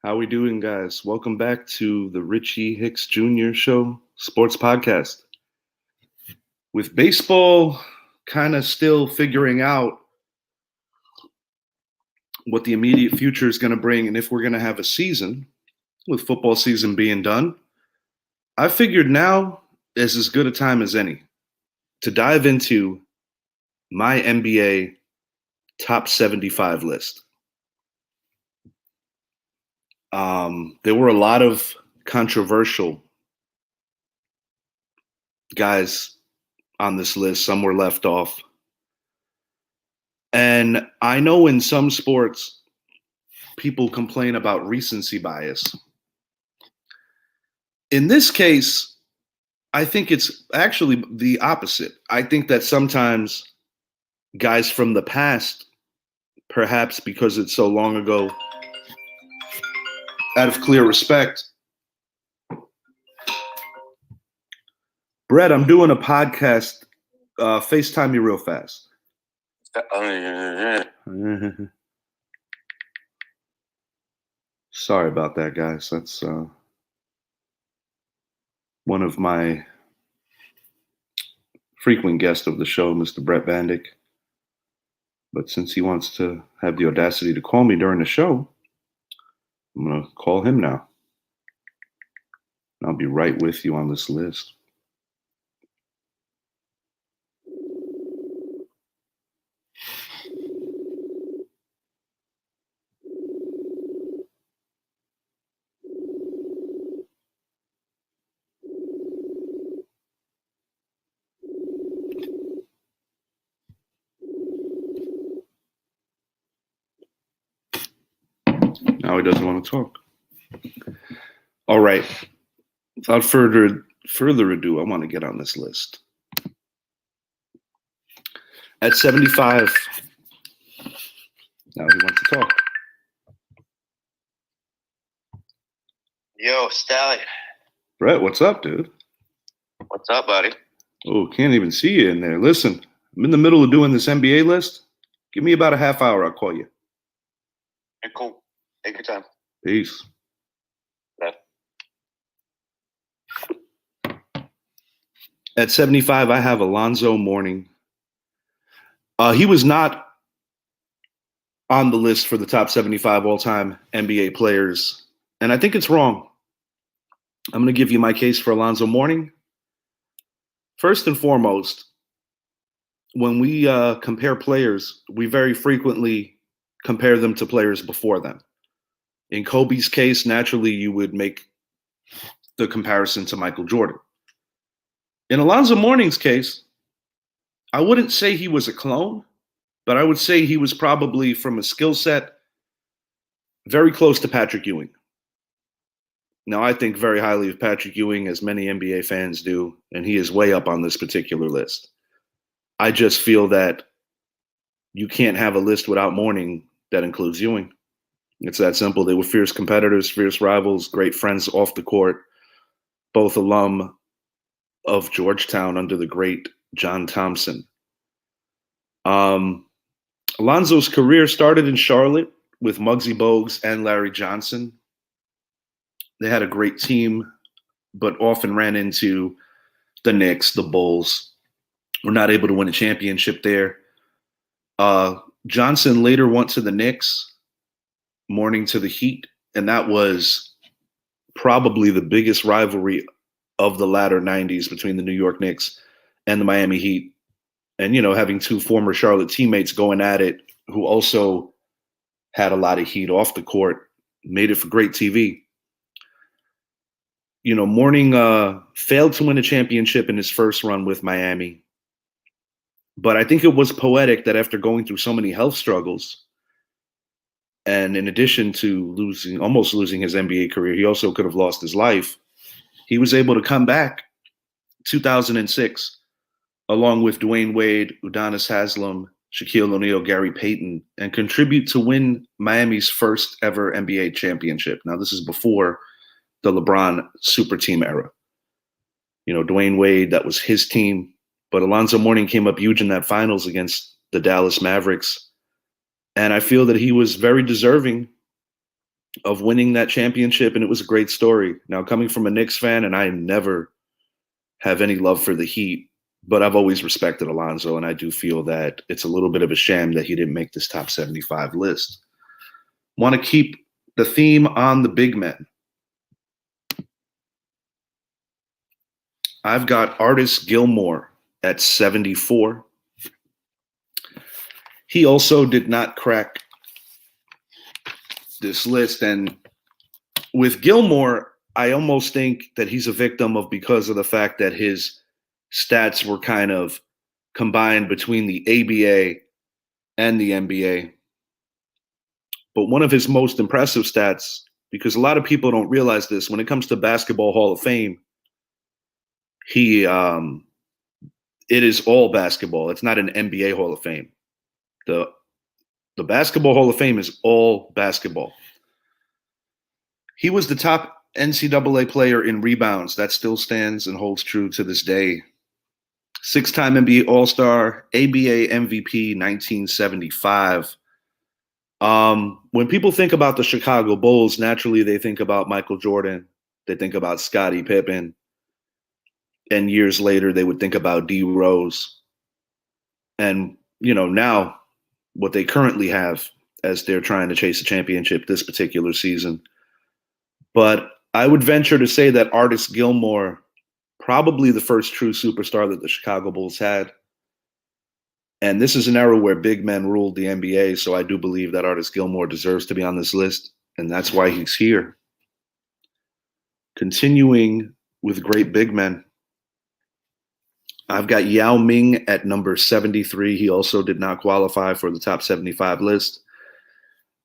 How we doing, guys? Welcome back to the Richie Hicks Jr. Show Sports Podcast. With baseball kind of still figuring out what the immediate future is going to bring and if we're going to have a season, with football season being done, I figured now is as good a time as any to dive into my NBA top 75 list. There were a lot of controversial guys on this list. Some were left off. And I know in some sports, people complain about recency bias. In this case, I think it's actually the opposite. I think that sometimes guys from the past, perhaps because it's so long ago, out of clear respect. Brett, I'm doing a podcast. FaceTime me real fast. Sorry about that, guys. That's one of my frequent guests of the show, Mr. Brett Bandick. But since he wants to have the audacity to call me during the show, I'm going to call him now. I'll be right with you on this list. Now he doesn't want to talk. All right. Without further ado, I want to get on this list. At 75, now he wants to talk. Yo, Stallion. Brett, what's up, dude? What's up, buddy? Oh, can't even see you in there. Listen, I'm in the middle of doing this NBA list. Give me about a half hour. I'll call you. Hey, cool. Take your time. Peace. Bye. At 75, I have Alonzo Mourning. He was not on the list for the top 75 all-time NBA players, and I think it's wrong. I'm going to give you my case for Alonzo Mourning. First and foremost, when we compare players, we very frequently compare them to players before them. In Kobe's case, naturally, you would make the comparison to Michael Jordan. In Alonzo Mourning's case, I wouldn't say he was a clone, but I would say he was probably, from a skill set, very close to Patrick Ewing. Now, I think very highly of Patrick Ewing, as many NBA fans do, and he is way up on this particular list. I just feel that you can't have a list without Mourning that includes Ewing. It's that simple. They were fierce competitors, fierce rivals, great friends off the court, both alum of Georgetown under the great John Thompson. Alonzo's career started in Charlotte with Muggsy Bogues and Larry Johnson. They had a great team, but often ran into the Knicks, the Bulls. Were not able to win a championship there. Johnson later went to the Knicks, Mourning to the Heat, and that was probably the biggest rivalry of the latter 90s between the New York Knicks and the Miami Heat. And, having two former Charlotte teammates going at it who also had a lot of heat off the court made it for great TV. Mourning failed to win a championship in his first run with Miami. But I think it was poetic that after going through so many health struggles, and in addition to almost losing his NBA career, he also could have lost his life. He was able to come back 2006, along with Dwayne Wade, Udonis Haslem, Shaquille O'Neal, Gary Payton, and contribute to win Miami's first ever NBA championship. Now, this is before the LeBron super team era. Dwayne Wade, that was his team. But Alonzo Mourning came up huge in that finals against the Dallas Mavericks. And I feel that he was very deserving of winning that championship, and it was a great story. Now, coming from a Knicks fan, and I never have any love for the Heat, but I've always respected Alonzo, and I do feel that it's a little bit of a shame that he didn't make this top 75 list. Want to keep the theme on the big men. I've got Artis Gilmore at 74. He also did not crack this list. And with Gilmore, I almost think that he's a victim of because of the fact that his stats were kind of combined between the ABA and the NBA. But one of his most impressive stats, because a lot of people don't realize this, when it comes to Basketball Hall of Fame, it is all basketball. It's not an NBA Hall of Fame. The Basketball Hall of Fame is all basketball. He was the top NCAA player in rebounds. That still stands and holds true to this day. 6-time NBA All-Star, ABA MVP, 1975. When people think about the Chicago Bulls, naturally they think about Michael Jordan. They think about Scottie Pippen. And years later, they would think about D. Rose. And, now what they currently have as they're trying to chase a championship this particular season. But I would venture to say that Artis Gilmore, probably the first true superstar that the Chicago Bulls had. And this is an era where big men ruled the NBA, so I do believe that Artis Gilmore deserves to be on this list, and that's why he's here. Continuing with great big men, I've got Yao Ming at number 73. He also did not qualify for the top 75 list.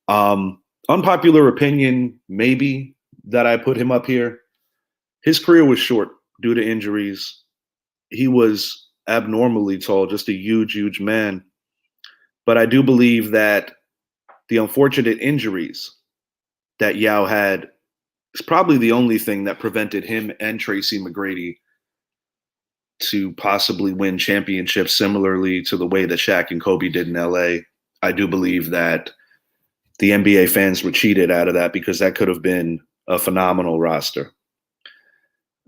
Unpopular opinion, maybe, that I put him up here. His career was short due to injuries. He was abnormally tall, just a huge, huge man. But I do believe that the unfortunate injuries that Yao had is probably the only thing that prevented him and Tracy McGrady to possibly win championships similarly to the way that Shaq and Kobe did in LA. I do believe that the NBA fans were cheated out of that because that could have been a phenomenal roster.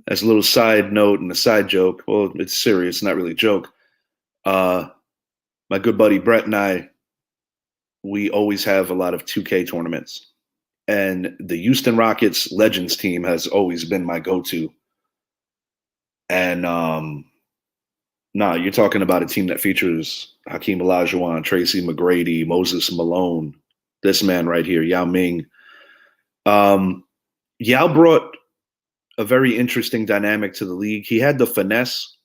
As a little side note and a side joke, well, it's serious, not really a joke. My good buddy Brett and I, we always have a lot of 2K tournaments. And the Houston Rockets Legends team has always been my go-to. And you're talking about a team that features Hakeem Olajuwon, Tracy McGrady, Moses Malone, this man right here, Yao Ming. Yao brought a very interesting dynamic to the league. He had the finesse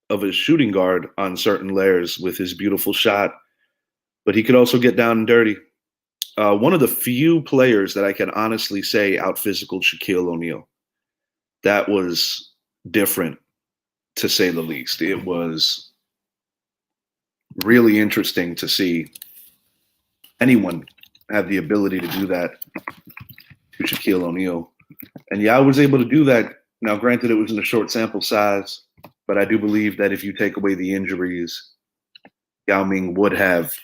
of a shooting guard on certain layers with his beautiful shot, but he could also get down and dirty. One of the few players that I can honestly say out-physicaled Shaquille O'Neal. That was different, to say the least. It was really interesting to see anyone have the ability to do that to Shaquille O'Neal. And Yao was able to do that. Now, granted, it was in a short sample size, but I do believe that if you take away the injuries, Yao Ming would have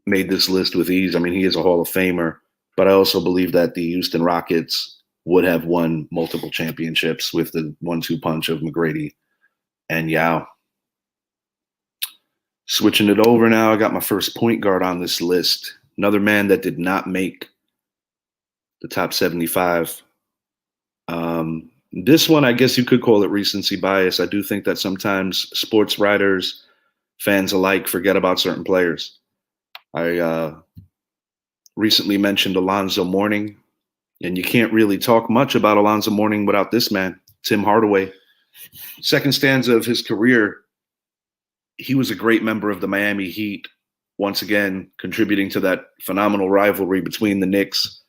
made this list with ease. I mean, he is a Hall of Famer, but I also believe that the Houston Rockets would have won multiple championships with the 1-2 punch of McGrady and Yao. Switching it over now, I got my first point guard on this list. Another man that did not make the top 75. This one, I guess you could call it recency bias. I do think that sometimes sports writers, fans alike, forget about certain players. I recently mentioned Alonzo Mourning, and you can't really talk much about Alonzo Mourning without this man, Tim Hardaway. Second stanza of his career, he was a great member of the Miami Heat, once again contributing to that phenomenal rivalry between the Knicks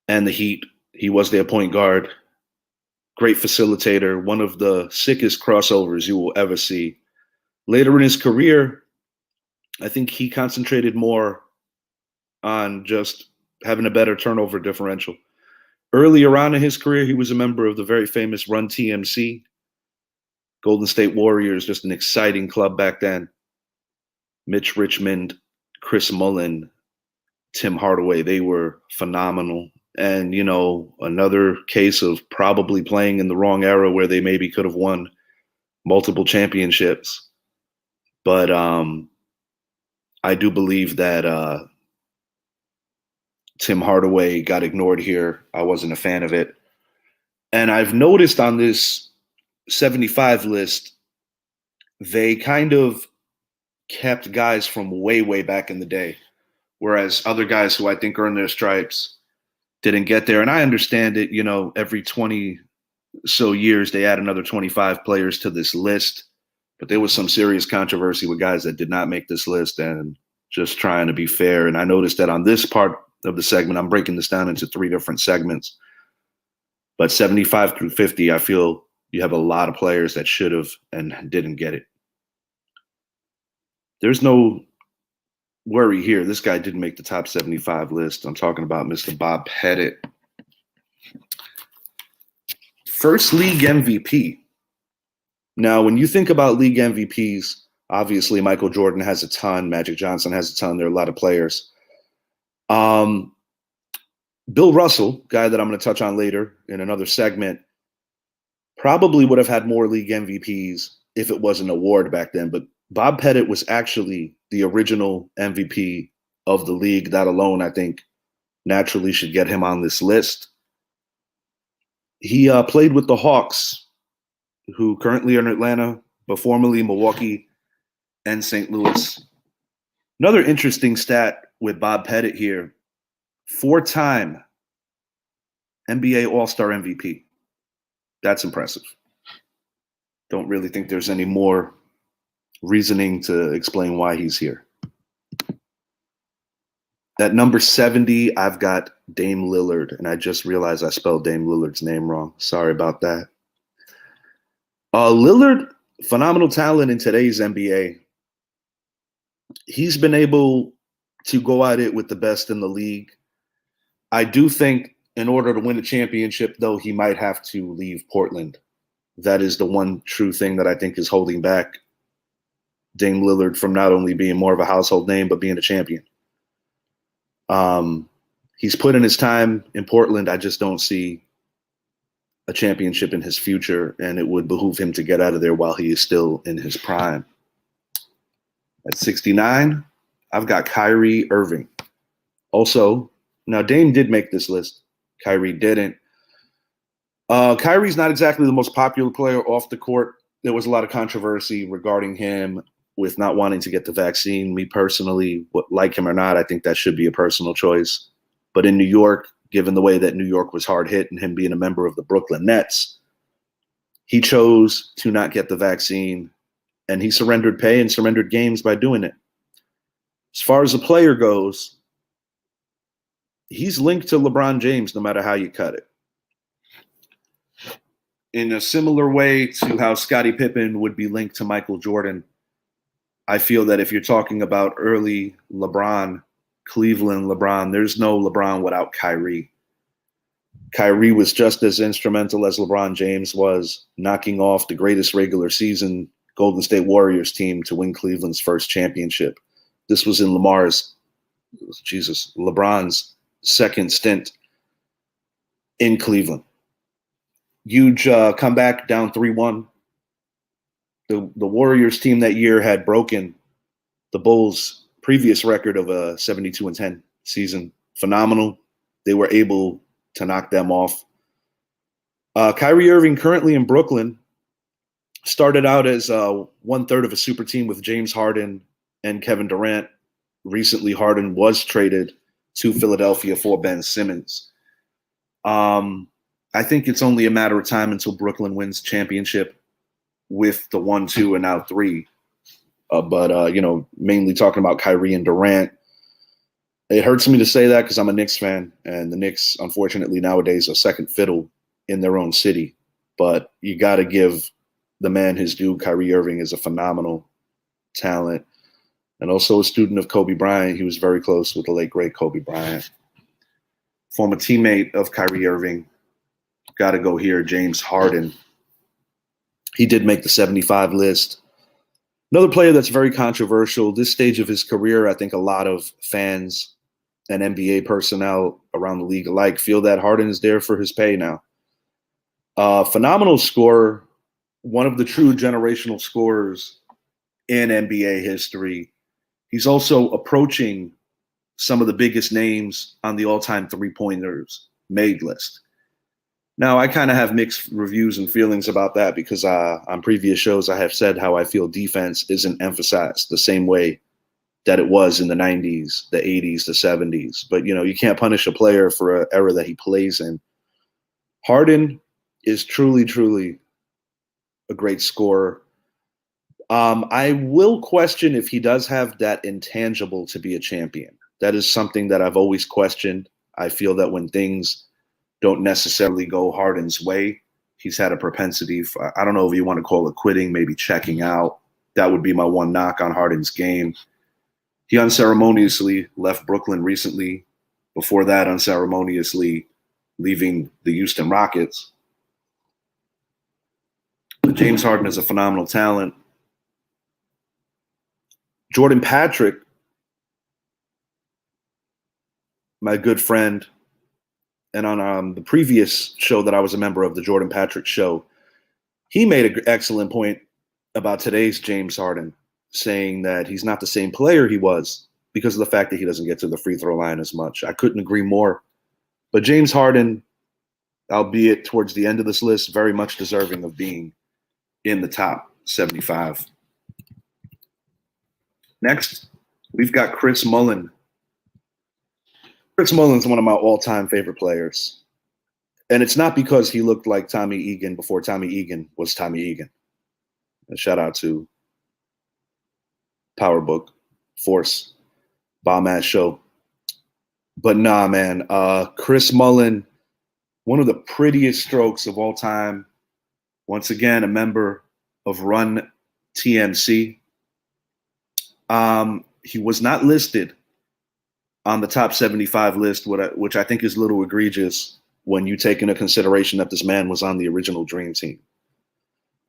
and the Heat. He was their point guard, great facilitator, one of the sickest crossovers you will ever see. Later in his career, I think he concentrated more on just having a better turnover differential. Earlier on in his career, he was a member of the very famous Run TMC. Golden State Warriors, just an exciting club back then. Mitch Richmond, Chris Mullin, Tim Hardaway. They were phenomenal. And, another case of probably playing in the wrong era where they maybe could have won multiple championships. But I do believe that Tim Hardaway got ignored here. I wasn't a fan of it. And I've noticed on this 75 list, they kind of kept guys from way, way back in the day, whereas other guys who I think earned their stripes didn't get there. And I understand it, every 20 so years they add another 25 players to this list. But there was some serious controversy with guys that did not make this list, and just trying to be fair. And I noticed that on this part of the segment, I'm breaking this down into 3 different segments. But 75 through 50, I feel you have a lot of players that should have and didn't get it. There's no worry here. This guy didn't make the top 75 list. I'm talking about Mr. Bob Petit. First league MVP. Now, when you think about league MVPs, obviously Michael Jordan has a ton. Magic Johnson has a ton. There are a lot of players. Bill Russell, guy that I'm going to touch on later in another segment, probably would have had more league MVPs if it was an award back then. But Bob Petit was actually the original MVP of the league. That alone, I think, naturally should get him on this list. He played with the Hawks, who currently are in Atlanta, but formerly Milwaukee and St. Louis. Another interesting stat with Bob Petit here, 4-time NBA All-Star MVP. That's impressive. Don't really think there's any more reasoning to explain why he's here. At number 70, I've got Dame Lillard, and I just realized I spelled Dame Lillard's name wrong. Sorry about that. Lillard, phenomenal talent in today's NBA. He's been able to go at it with the best in the league. I do think in order to win a championship, though, he might have to leave Portland. That is the one true thing that I think is holding back Dame Lillard from not only being more of a household name, but being a champion. He's put in his time in Portland. I just don't see a championship in his future, and it would behoove him to get out of there while he is still in his prime. At 69, I've got Kyrie Irving. Also, now Dame did make this list. Kyrie didn't. Kyrie's not exactly the most popular player off the court. There was a lot of controversy regarding him with not wanting to get the vaccine. Me personally, like him or not, I think that should be a personal choice. But in New York, given the way that New York was hard hit and him being a member of the Brooklyn Nets, he chose to not get the vaccine, and he surrendered pay and surrendered games by doing it. As far as a player goes, he's linked to LeBron James no matter how you cut it. In a similar way to how Scottie Pippen would be linked to Michael Jordan, I feel that if you're talking about early LeBron, Cleveland LeBron, there's no LeBron without Kyrie. Kyrie was just as instrumental as LeBron James was, knocking off the greatest regular season Golden State Warriors team to win Cleveland's first championship. This was in LeBron's second stint in Cleveland. Huge comeback, down 3-1. The Warriors team that year had broken the Bulls' previous record of a 72-10 season. Phenomenal. They were able to knock them off. Kyrie Irving, currently in Brooklyn, started out as 1/3 of a super team with James Harden and Kevin Durant. Recently, Harden was traded to Philadelphia for Ben Simmons. I think it's only a matter of time until Brooklyn wins championship with the 1, 2, and now 3. Mainly talking about Kyrie and Durant. It hurts me to say that because I'm a Knicks fan, and the Knicks, unfortunately, nowadays are second fiddle in their own city. But you got to give the man his due. Kyrie Irving is a phenomenal talent and also a student of Kobe Bryant. He was very close with the late, great Kobe Bryant. Former teammate of Kyrie Irving. Got to go here, James Harden. He did make the 75 list. Another player that's very controversial. This stage of his career, I think a lot of fans and NBA personnel around the league alike feel that Harden is there for his pay now. Phenomenal scorer, one of the true generational scorers in NBA history. He's also approaching some of the biggest names on the all-time three-pointers made list. Now, I kind of have mixed reviews and feelings about that because on previous shows I have said how I feel defense isn't emphasized the same way that it was in the 90s, the 80s, the 70s. But, you can't punish a player for an era that he plays in. Harden is truly, truly a great scorer. I will question if he does have that intangible to be a champion. That is something that I've always questioned. I feel that when things don't necessarily go Harden's way, he's had a propensity for, I don't know if you want to call it quitting, maybe checking out. That would be my one knock on Harden's game. He unceremoniously left Brooklyn recently. Before that, unceremoniously leaving the Houston Rockets. But James Harden is a phenomenal talent. Jordan Patrick, my good friend, and on the previous show that I was a member of, the Jordan Patrick show, he made an excellent point about today's James Harden, saying that he's not the same player he was because of the fact that he doesn't get to the free throw line as much. I couldn't agree more. But James Harden, albeit towards the end of this list, very much deserving of being in the top 75. Next, we've got Chris Mullin. Chris Mullin's one of my all-time favorite players. And it's not because he looked like Tommy Egan before Tommy Egan was Tommy Egan. A shout out to Power Book, Force, bomb-ass show. But nah, man, Chris Mullin, one of the prettiest strokes of all time. Once again, a member of Run TMC. He was not listed on the top 75 list, which I think is a little egregious when you take into consideration that this man was on the original Dream Team.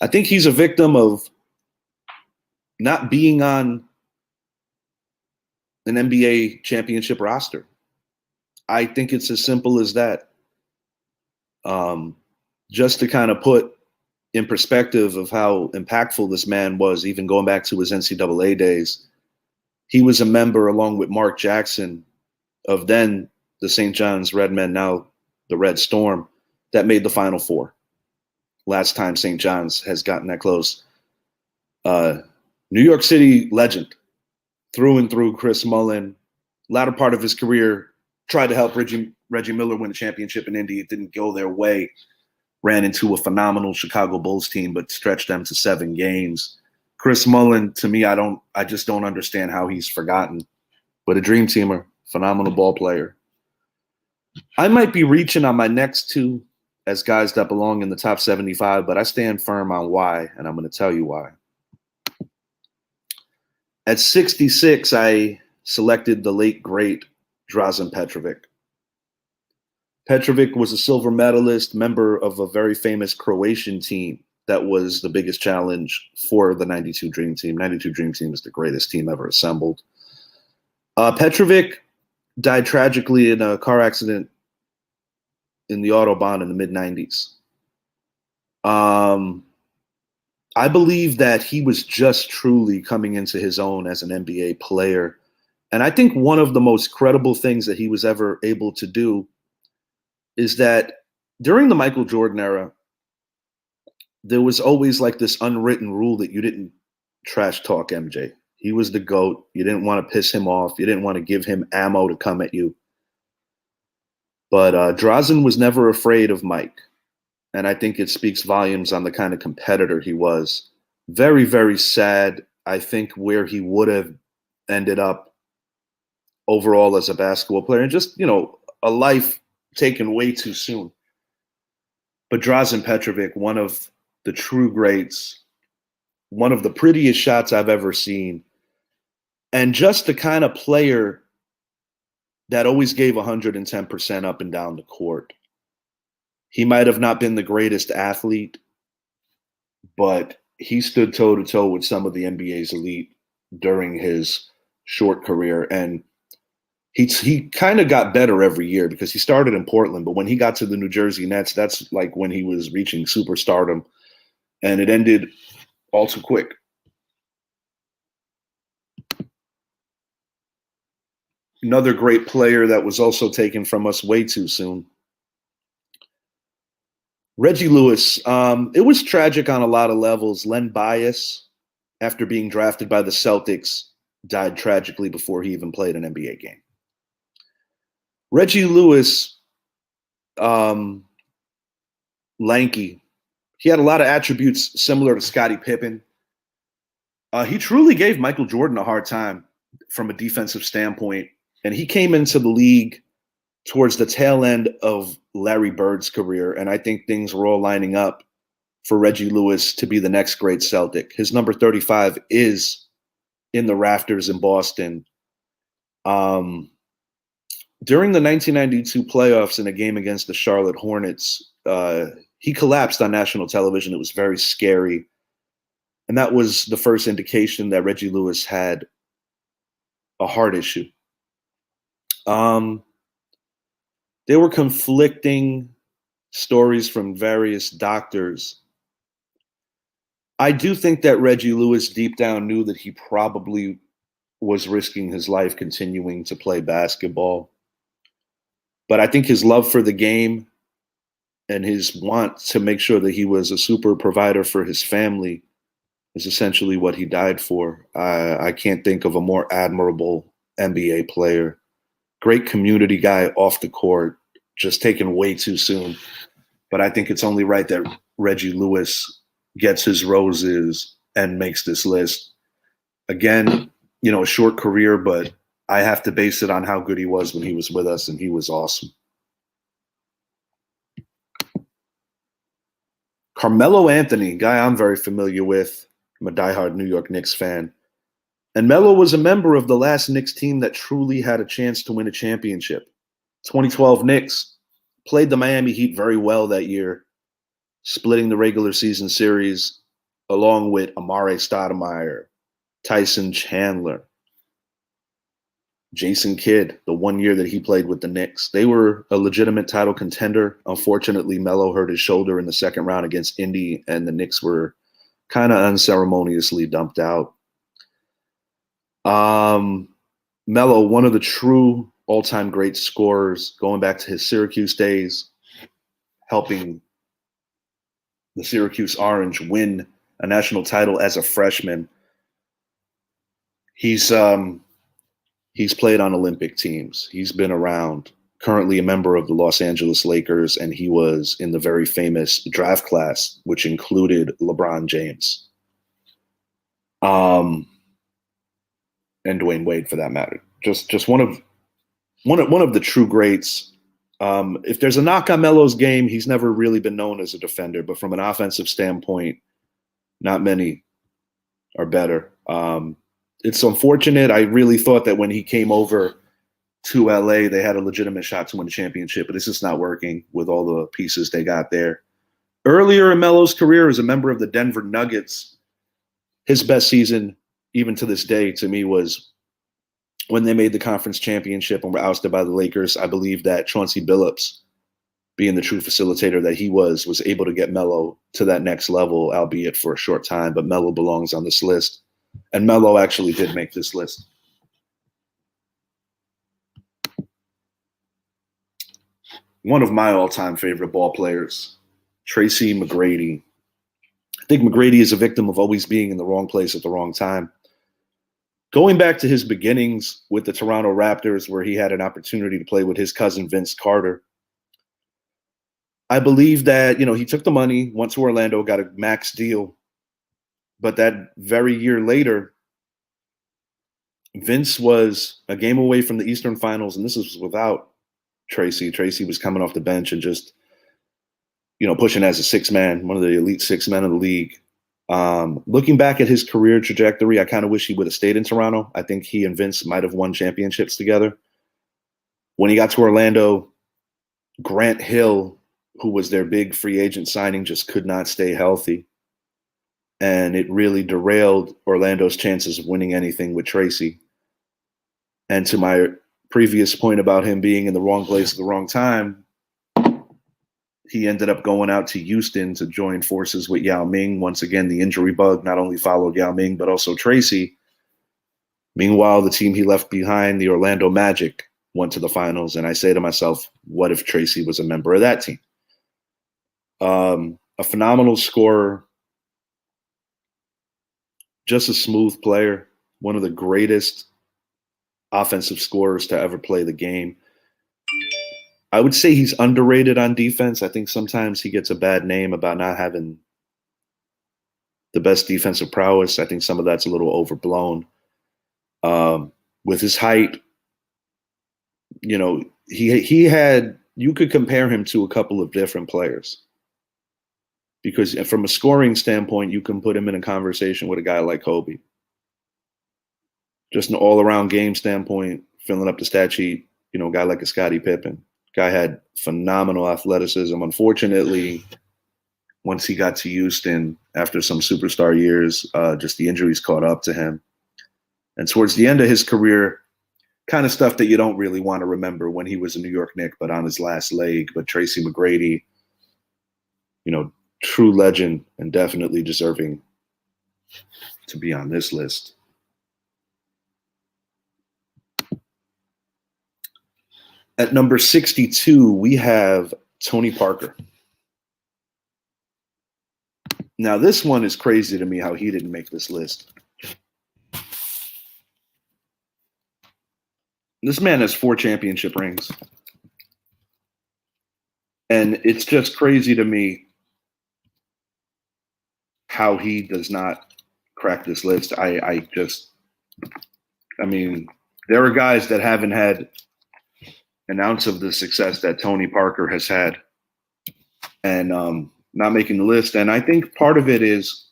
I think he's a victim of not being on an NBA championship roster. I think it's as simple as that. Just to kind of put in perspective of how impactful this man was, even going back to his NCAA days, he was a member along with Mark Jackson of then the St. John's Redmen, now the Red Storm, that made the Final Four. Last time St. John's has gotten that close. New York City legend, through and through. Chris Mullin, latter part of his career, tried to help Reggie Miller win a championship in Indy. It didn't go their way. Ran into a phenomenal Chicago Bulls team, but stretched them to 7 games. Chris Mullin, to me, I just don't understand how he's forgotten. But a dream teamer, phenomenal ball player. I might be reaching on my next two as guys that belong in the top 75, but I stand firm on why, and I'm going to tell you why. At 66, I selected the late, great Drazen Petrovic. Petrovic was a silver medalist, member of a very famous Croatian team that was the biggest challenge for the 92 Dream Team. 92 Dream Team is the greatest team ever assembled. Petrovic died tragically in a car accident in the Autobahn in the mid-90s. I believe that he was just truly coming into his own as an NBA player. And I think one of the most credible things that he was ever able to do is that during the Michael Jordan era, there was always like this unwritten rule that you didn't trash talk MJ. He was the GOAT. You didn't want to piss him off. You didn't want to give him ammo to come at you. But Drazen was never afraid of Mike. And I think it speaks volumes on the kind of competitor he was. Very, very sad, I think, where he would have ended up overall as a basketball player. And just, a life taken way too soon. But Drazen Petrovic, one of the true greats, one of the prettiest shots I've ever seen, and just the kind of player that always gave 110% up and down the court. He might have not been the greatest athlete, but he stood toe-to-toe with some of the NBA's elite during his short career. And he kind of got better every year because he started in Portland, but when he got to the New Jersey Nets, that's like when he was reaching superstardom, and it ended all too quick. Another great player that was also taken from us way too soon. Reggie Lewis. It was tragic on a lot of levels. Len Bias, after being drafted by the Celtics, died tragically before he even played an NBA game. Reggie Lewis, lanky. He had a lot of attributes similar to Scottie Pippen. He truly gave Michael Jordan a hard time from a defensive standpoint. And he came into the league towards the tail end of Larry Bird's career. And I think things were all lining up for Reggie Lewis to be the next great Celtic. His number 35 is in the rafters in Boston. During the 1992 playoffs in a game against the Charlotte Hornets, he collapsed on national television. It was very scary. And that was the first indication that Reggie Lewis had a heart issue. There were conflicting stories from various doctors. I do think that Reggie Lewis deep down knew that he probably was risking his life continuing to play basketball. But I think his love for the game and his want to make sure that he was a super provider for his family is essentially what he died for. I can't think of a more admirable NBA player. Great community guy off the court, just taken way too soon. But I think it's only right that Reggie Lewis gets his roses and makes this list. Again, a short career, but I have to base it on how good he was when he was with us, and he was awesome. Carmelo Anthony, guy I'm very familiar with. I'm a diehard New York Knicks fan. And Melo was a member of the last Knicks team that truly had a chance to win a championship. 2012 Knicks played the Miami Heat very well that year, splitting the regular season series along with Amare Stoudemire, Tyson Chandler, Jason Kidd, the 1 year that he played with the Knicks. They were a legitimate title contender. Unfortunately, Melo hurt his shoulder in the second round against Indy, and the Knicks were kind of unceremoniously dumped out. Melo, one of the true all-time great scorers, going back to his Syracuse days, helping the Syracuse Orange win a national title as a freshman. He's played on Olympic teams. He's been around. Currently a member of the Los Angeles Lakers, and he was in the very famous draft class, which included LeBron James. And Dwayne Wade, for that matter. Just one of the true greats. If there's a knock on Melo's game, he's never really been known as a defender, but from an offensive standpoint, not many are better. It's unfortunate. I really thought that when he came over to LA, they had a legitimate shot to win the championship, but it's just not working with all the pieces they got there. Earlier in Melo's career as a member of the Denver Nuggets, his best season, even to this day, to me, was when they made the conference championship and were ousted by the Lakers. I believe that Chauncey Billups, being the true facilitator that he was able to get Melo to that next level, albeit for a short time. But Melo belongs on this list. And Melo actually did make this list. One of my all-time favorite ball players, Tracy McGrady. I think McGrady is a victim of always being in the wrong place at the wrong time. Going back to his beginnings with the Toronto Raptors, where he had an opportunity to play with his cousin Vince Carter, I believe that, he took the money, went to Orlando, got a max deal. But that very year later, Vince was a game away from the Eastern Finals, and this was without Tracy. Tracy was coming off the bench and just, pushing as a six-man, one of the elite six men in the league. Looking back at his career trajectory, I kind of wish he would have stayed in Toronto. I think he and Vince might have won championships together. When he got to Orlando, Grant Hill, who was their big free agent signing, just could not stay healthy. And it really derailed Orlando's chances of winning anything with Tracy. And to my previous point about him being in the wrong place at the wrong time, he ended up going out to Houston to join forces with Yao Ming. Once again, the injury bug not only followed Yao Ming, but also Tracy. Meanwhile, the team he left behind, the Orlando Magic, went to the finals. And I say to myself, what if Tracy was a member of that team? A phenomenal scorer, just a smooth player, one of the greatest offensive scorers to ever play the game. I would say he's underrated on defense. I think sometimes he gets a bad name about not having the best defensive prowess. I think some of that's a little overblown. With his height, you know, he had, you could compare him to a couple of different players. Because from a scoring standpoint, you can put him in a conversation with a guy like Kobe. Just an all-around game standpoint, filling up the stat sheet, you know, a guy like a Scottie Pippen. Guy had phenomenal athleticism. Unfortunately, once he got to Houston after some superstar years, just the injuries caught up to him. And towards the end of his career, kind of stuff that you don't really want to remember when he was a New York Knick, but on his last leg. But Tracy McGrady, you know, true legend and definitely deserving to be on this list. At number 62, we have Tony Parker. Now, this one is crazy to me how he didn't make this list. This man has 4 championship rings. And it's just crazy to me how he does not crack this list. I mean, there are guys that haven't had an ounce of the success that Tony Parker has had and not making the list. And I think part of it is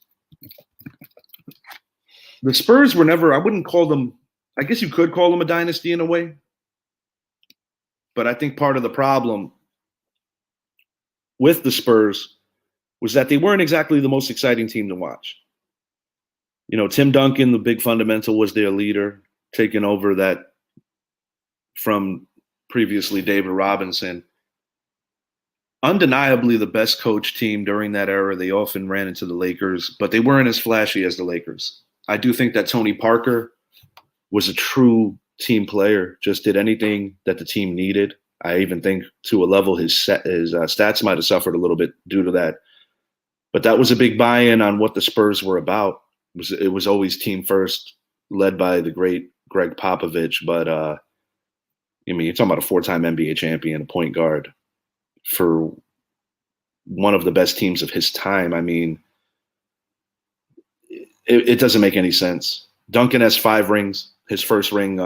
the Spurs were never, I wouldn't call them, I guess you could call them a dynasty in a way. But I think part of the problem with the Spurs was that they weren't exactly the most exciting team to watch. You know, Tim Duncan, the big fundamental, was their leader, taking over that from previously David Robinson. Undeniably the best coach team during that era. They often ran into the Lakers, but they weren't as flashy as the Lakers. I do think that Tony Parker was a true team player, just did anything that the team needed. I even think to a level his stats might have suffered a little bit due to that. But that was a big buy-in on what the Spurs were about. It was always team first, led by the great Greg Popovich. But, I mean, you're talking about a 4-time NBA champion, a point guard for one of the best teams of his time. I mean, it doesn't make any sense. Duncan has 5 rings. His first ring,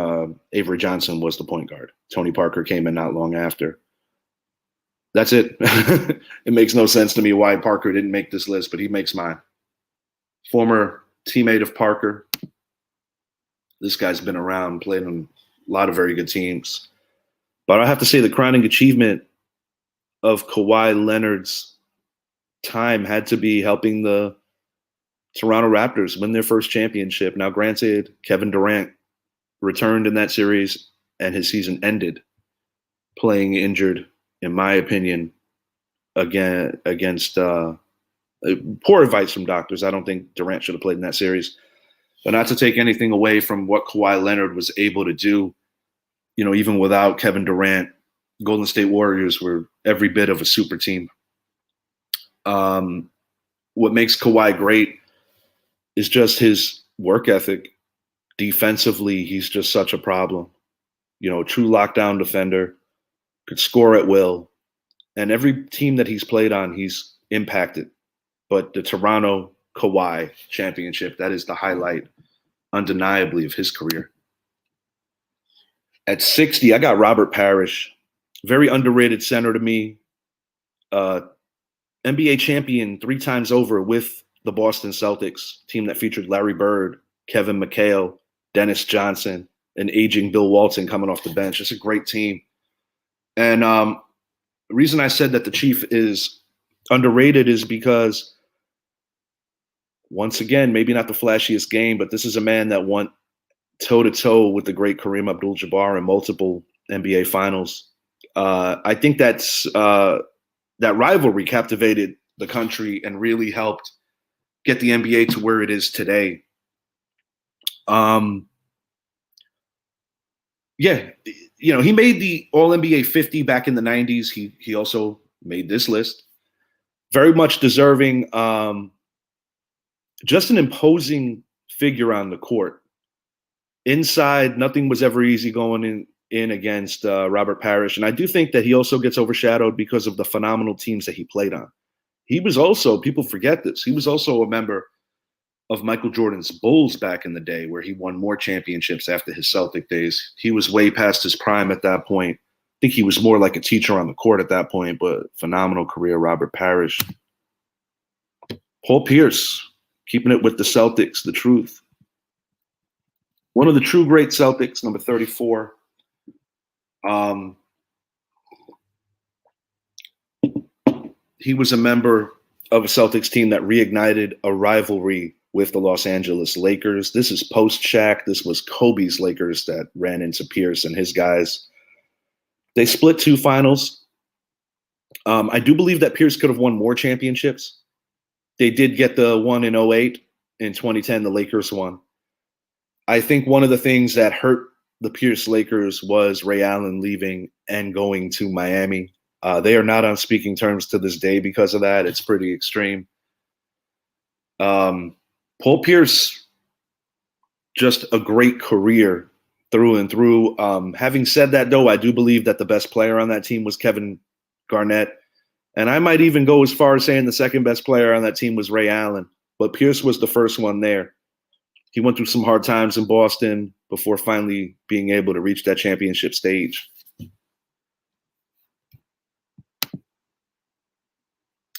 Avery Johnson, was the point guard. Tony Parker came in not long after. That's it. It makes no sense to me why Parker didn't make this list, but he makes mine. Former teammate of Parker. This guy's been around, played on a lot of very good teams. But I have to say the crowning achievement of Kawhi Leonard's time had to be helping the Toronto Raptors win their first championship. Now, granted, Kevin Durant returned in that series and his season ended playing injured, in my opinion, again against poor advice from doctors. I don't think Durant should have played in that series. But not to take anything away from what Kawhi Leonard was able to do, you know, even without Kevin Durant, Golden State Warriors were every bit of a super team. What makes Kawhi great is just his work ethic. Defensively, he's just such a problem. You know, true lockdown defender, could score at will. And every team that he's played on, he's impacted. But the Toronto Kawhi championship, that is the highlight, undeniably, of his career. At 60, I got Robert Parish. Very underrated center to me. NBA champion 3 times over with the Boston Celtics, team that featured Larry Bird, Kevin McHale, Dennis Johnson, and aging Bill Walton coming off the bench. It's a great team. And the reason I said that the Chief is underrated is because, once again, maybe not the flashiest game, but this is a man that toe-to-toe with the great Kareem Abdul-Jabbar in multiple NBA finals. I think that rivalry captivated the country and really helped get the NBA to where it is today. Yeah, he made the All-NBA 50 back in the 90s. He also made this list. Very much deserving. Just an imposing figure on the court. Inside, nothing was ever easy going in against Robert Parish. And I do think that he also gets overshadowed because of the phenomenal teams that he played on. He was also, people forget this, he was also a member of Michael Jordan's Bulls back in the day, where he won more championships after his Celtic days. He was way past his prime at that point. I think he was more like a teacher on the court at that point, but phenomenal career, Robert Parish. Paul Pierce, keeping it with the Celtics, the truth. One of the true great Celtics, number 34. He was a member of a Celtics team that reignited a rivalry with the Los Angeles Lakers. This is post-Shaq. This was Kobe's Lakers that ran into Pierce and his guys. They split 2 finals. I do believe that Pierce could have won more championships. They did get the one in 2008. In 2010, the Lakers won. I think one of the things that hurt the Pierce Lakers was Ray Allen leaving and going to Miami. They are not on speaking terms to this day because of that. It's pretty extreme. Paul Pierce, just a great career through and through. Having said that, though, I do believe that the best player on that team was Kevin Garnett. And I might even go as far as saying the second best player on that team was Ray Allen. But Pierce was the first one there. He went through some hard times in Boston before finally being able to reach that championship stage.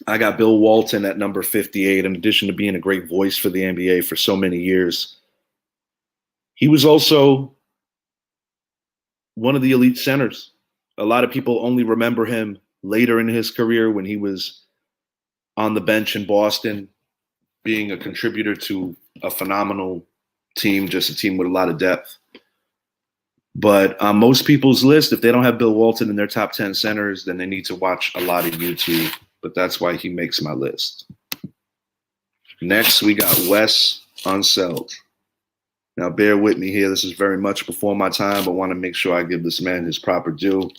I got Bill Walton at number 58, in addition to being a great voice for the NBA for so many years. He was also one of the elite centers. A lot of people only remember him later in his career when he was on the bench in Boston, being a contributor to a phenomenal team, just a team with a lot of depth. But on most people's list, if they don't have Bill Walton in their top 10 centers, then they need to watch a lot of YouTube. But that's why he makes my list. Next, we got Wes Unseld. Now, bear with me here. This is very much before my time, but want to make sure I give this man his proper due.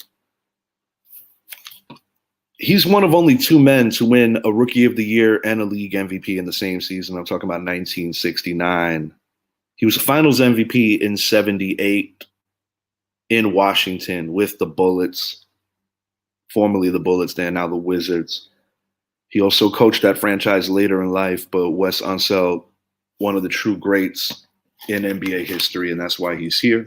He's one of only 2 men to win a Rookie of the Year and a League MVP in the same season. I'm talking about 1969. He was a Finals MVP in 78 in Washington with the Bullets, formerly the Bullets, they're now the Wizards. He also coached that franchise later in life, but Wes Unseld, one of the true greats in NBA history, and that's why he's here.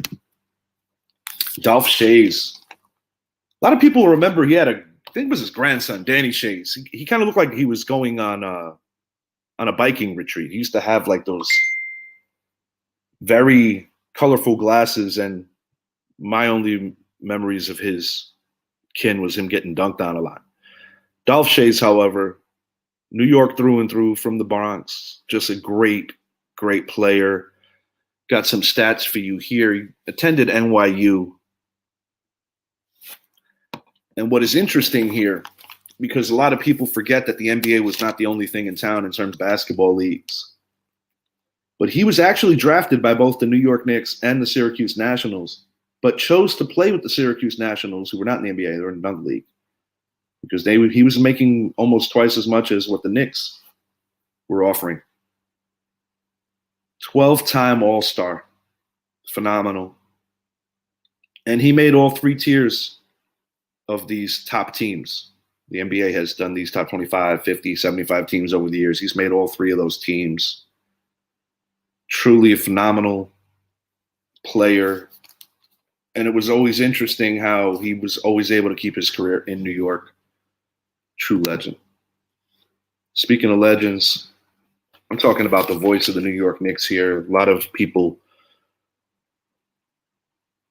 Dolph Schayes. A lot of people remember he had I think it was his grandson, Danny Schayes. He kind of looked like he was going on a biking retreat. He used to have like those very colorful glasses, and my only memories of his kin was him getting dunked on a lot. Dolph Schayes, however, New York through and through from the Bronx, just a great, great player. Got some stats for you here. He attended NYU. And what is interesting here, because a lot of people forget that the NBA was not the only thing in town in terms of basketball leagues, but he was actually drafted by both the New York Knicks and the Syracuse Nationals, but chose to play with the Syracuse Nationals, who were not in the NBA, they were in another league, because he was making almost twice as much as what the Knicks were offering. 12-time All-Star. Phenomenal. And he made all 3 tiers of these top teams. The NBA has done these top 25, 50, 75 teams over the years. He's made all 3 of those teams. Truly a phenomenal player. And it was always interesting how he was always able to keep his career in New York. True legend. Speaking of legends, I'm talking about the voice of the New York Knicks here. A lot of people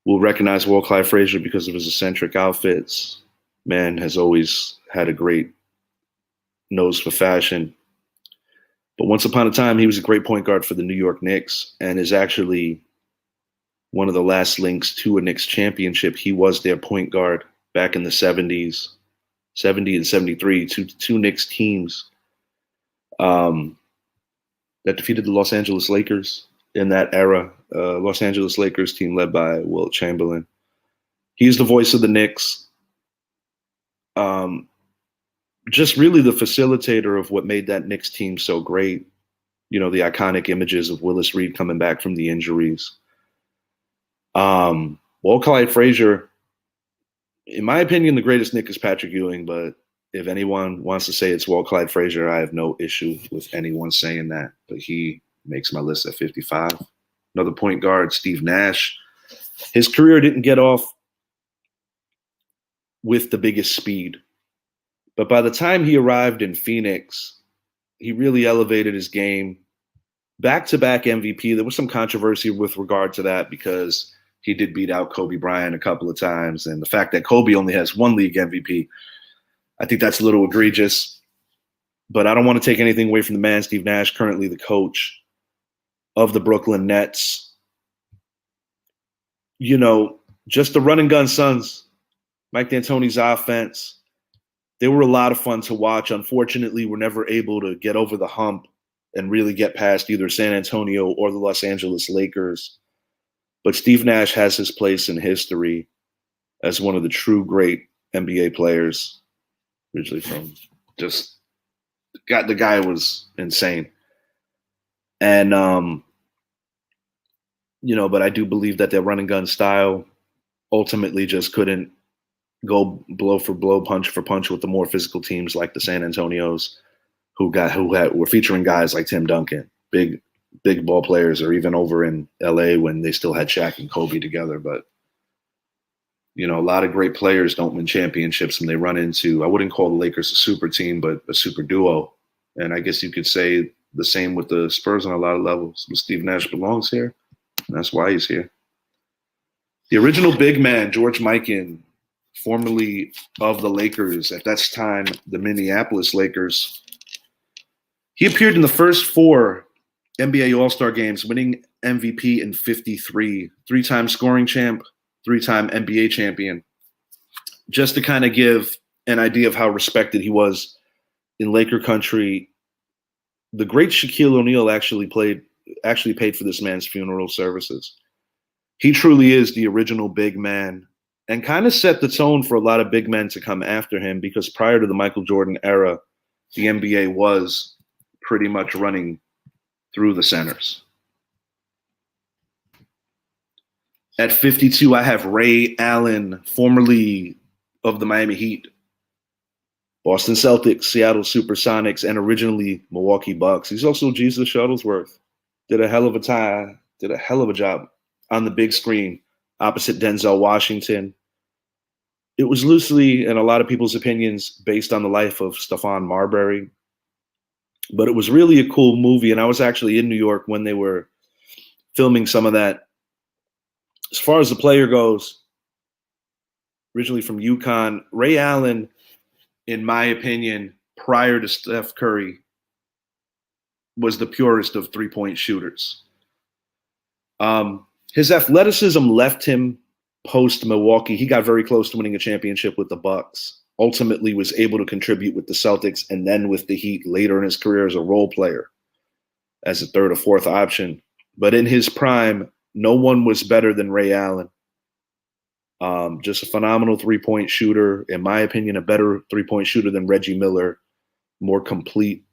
will recognize Walt Frazier because of his eccentric outfits. Man has always had a great nose for fashion. But once upon a time, he was a great point guard for the New York Knicks and is actually one of the last links to a Knicks championship. He was their point guard back in the 70s, 70 and 73, two Knicks teams that defeated the Los Angeles Lakers in that era. Los Angeles Lakers team led by Wilt Chamberlain. He's the voice of the Knicks. Just really the facilitator of what made that Knicks team so great. You know, the iconic images of Willis Reed coming back from the injuries. Clyde Frazier, in my opinion, the greatest Knick is Patrick Ewing, but if anyone wants to say it's Walt Clyde Frazier, I have no issue with anyone saying that. But he makes my list at 55. Another point guard, Steve Nash. His career didn't get off with the biggest speed. But by the time he arrived in Phoenix, he really elevated his game. Back-to-back MVP. There was some controversy with regard to that because he did beat out Kobe Bryant a couple of times. And the fact that Kobe only has one league MVP, I think that's a little egregious. But I don't want to take anything away from the man, Steve Nash, currently the coach of the Brooklyn Nets. You know, just the run and gun Suns, Mike D'Antoni's offense, they were a lot of fun to watch. Unfortunately, we're never able to get over the hump and really get past either San Antonio or the Los Angeles Lakers. But Steve Nash has his place in history as one of the true great NBA players. Originally from the guy was insane. And, you know, but I do believe that their run and gun style ultimately just couldn't go blow for blow, punch for punch with the more physical teams like the San Antonios, who were featuring guys like Tim Duncan, big ball players, or even over in LA when they still had Shaq and Kobe together. But, you know, a lot of great players don't win championships when they run into, I wouldn't call the Lakers a super team, but a super duo. And I guess you could say the same with the Spurs on a lot of levels. But Steve Nash belongs here. And that's why he's here. The original big man, George Mikan, formerly of the Lakers, at that time, the Minneapolis Lakers, he appeared in the first 4 NBA All-Star games, winning MVP in 53, 3-time scoring champ, 3-time NBA champion. Just to kind of give an idea of how respected he was in Laker country, the great Shaquille O'Neal actually paid for this man's funeral services. He truly is the original big man and kind of set the tone for a lot of big men to come after him, because prior to the Michael Jordan era, the NBA was pretty much running through the centers. At 52, I have Ray Allen, formerly of the Miami Heat, Boston Celtics, Seattle Supersonics, and originally Milwaukee Bucks. He's also Jesus Shuttlesworth. Did a hell of a job on the big screen opposite Denzel Washington. It was loosely, in a lot of people's opinions, based on the life of Stephon Marbury. But it was really a cool movie, and I was actually in New York when they were filming some of that. As far as the player goes, originally from UConn, Ray Allen, in my opinion, prior to Steph Curry, was the purest of three-point shooters. His athleticism left him post-Milwaukee. He got very close to winning a championship with the Bucks. Ultimately was able to contribute with the Celtics and then with the Heat later in his career as a role player, as a third or fourth option. But in his prime, no one was better than Ray Allen. Just a phenomenal three-point shooter. In my opinion, a better three-point shooter than Reggie Miller, more complete.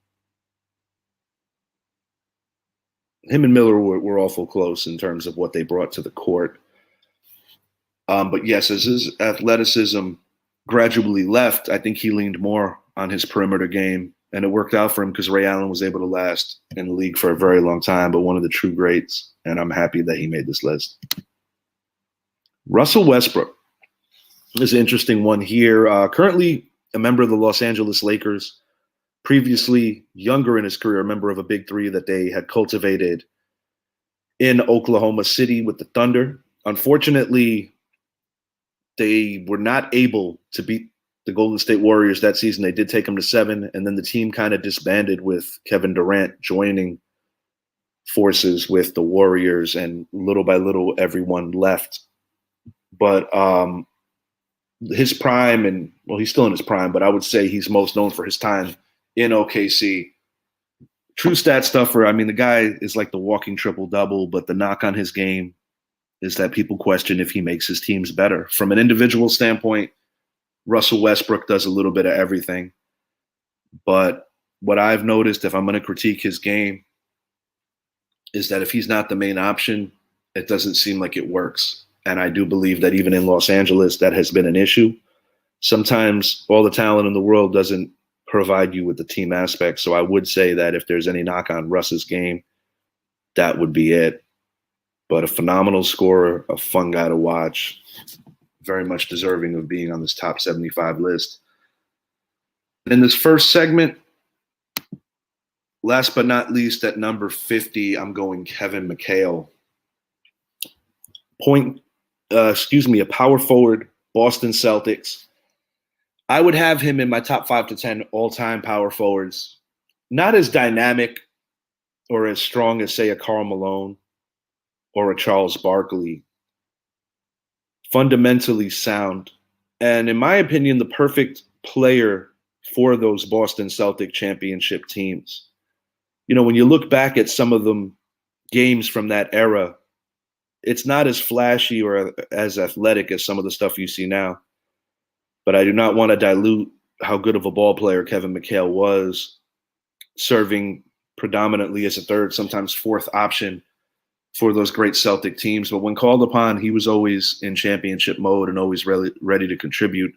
Him and Miller were awful close in terms of what they brought to the court. But yes, as his athleticism gradually left, I think he leaned more on his perimeter game, and it worked out for him because Ray Allen was able to last in the league for a very long time, but one of the true greats, and I'm happy that he made this list. Russell Westbrook is an interesting one here. Currently a member of the Los Angeles Lakers, previously younger in his career, a member of a big three that they had cultivated in Oklahoma City with the Thunder. Unfortunately, they were not able to beat the Golden State Warriors that season. They did take them to 7, and then the team kind of disbanded with Kevin Durant joining forces with the Warriors, and little by little, everyone left. But his prime, and well, he's still in his prime, but I would say he's most known for his time in OKC. True stat stuffer. I mean, the guy is like the walking triple-double, but the knock on his game is that people question if he makes his teams better. From an individual standpoint, Russell Westbrook does a little bit of everything. But what I've noticed, if I'm going to critique his game, is that if he's not the main option, it doesn't seem like it works. And I do believe that even in Los Angeles, that has been an issue. Sometimes all the talent in the world doesn't provide you with the team aspect. So I would say that if there's any knock on Russ's game, that would be it. But a phenomenal scorer, a fun guy to watch, very much deserving of being on this top 75 list. In this first segment, last but not least, at number 50, I'm going Kevin McHale. A power forward, Boston Celtics. I would have him in my top 5 to 10 all-time power forwards. Not as dynamic or as strong as, say, a Karl Malone or a Charles Barkley. Fundamentally sound. And in my opinion, the perfect player for those Boston Celtic championship teams. You know, when you look back at some of them games from that era, it's not as flashy or as athletic as some of the stuff you see now. But I do not want to dilute how good of a ball player Kevin McHale was, serving predominantly as a third, sometimes fourth option for those great Celtic teams. But when called upon, he was always in championship mode and always ready to contribute.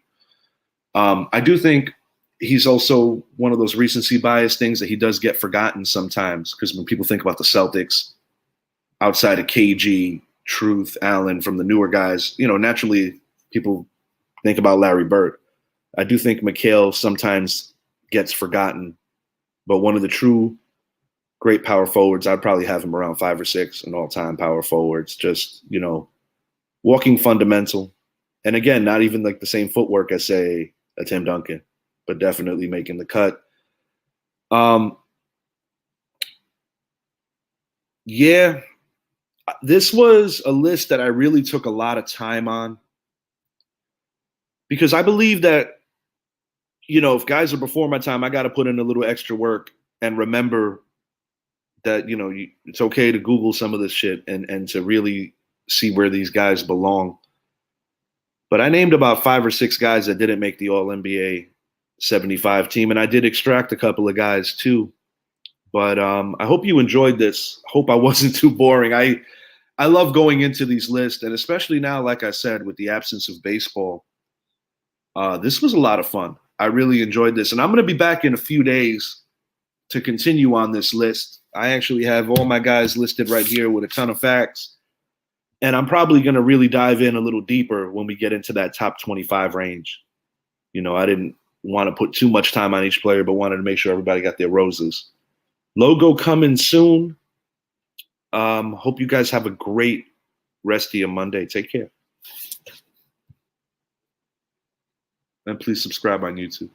I do think he's also one of those recency bias things that he does get forgotten sometimes, because when people think about the Celtics, outside of KG, Truth, Allen, from the newer guys, you know, naturally people think about Larry Bird. I do think McHale sometimes gets forgotten, but one of the true great power forwards, I'd probably have him around 5 or 6 in all-time power forwards. Just, you know, walking fundamental. And again, not even like the same footwork as, say, a Tim Duncan, but definitely making the cut. Yeah, this was a list that I really took a lot of time on, because I believe that, you know, if guys are before my time, I got to put in a little extra work and remember that, you know, it's okay to Google some of this shit and to really see where these guys belong. But I named about 5 or 6 guys that didn't make the All-NBA 75 team, and I did extract a couple of guys too. But I hope you enjoyed this. Hope I wasn't too boring. I love going into these lists, and especially now, like I said, with the absence of baseball, this was a lot of fun. I really enjoyed this, and I'm going to be back in a few days to continue on this list. I actually have all my guys listed right here with a ton of facts, and I'm probably going to really dive in a little deeper when we get into that top 25 range. You know, I didn't want to put too much time on each player, but wanted to make sure everybody got their roses. Logo coming soon. Hope you guys have a great rest of your Monday. Take care. And please subscribe on YouTube.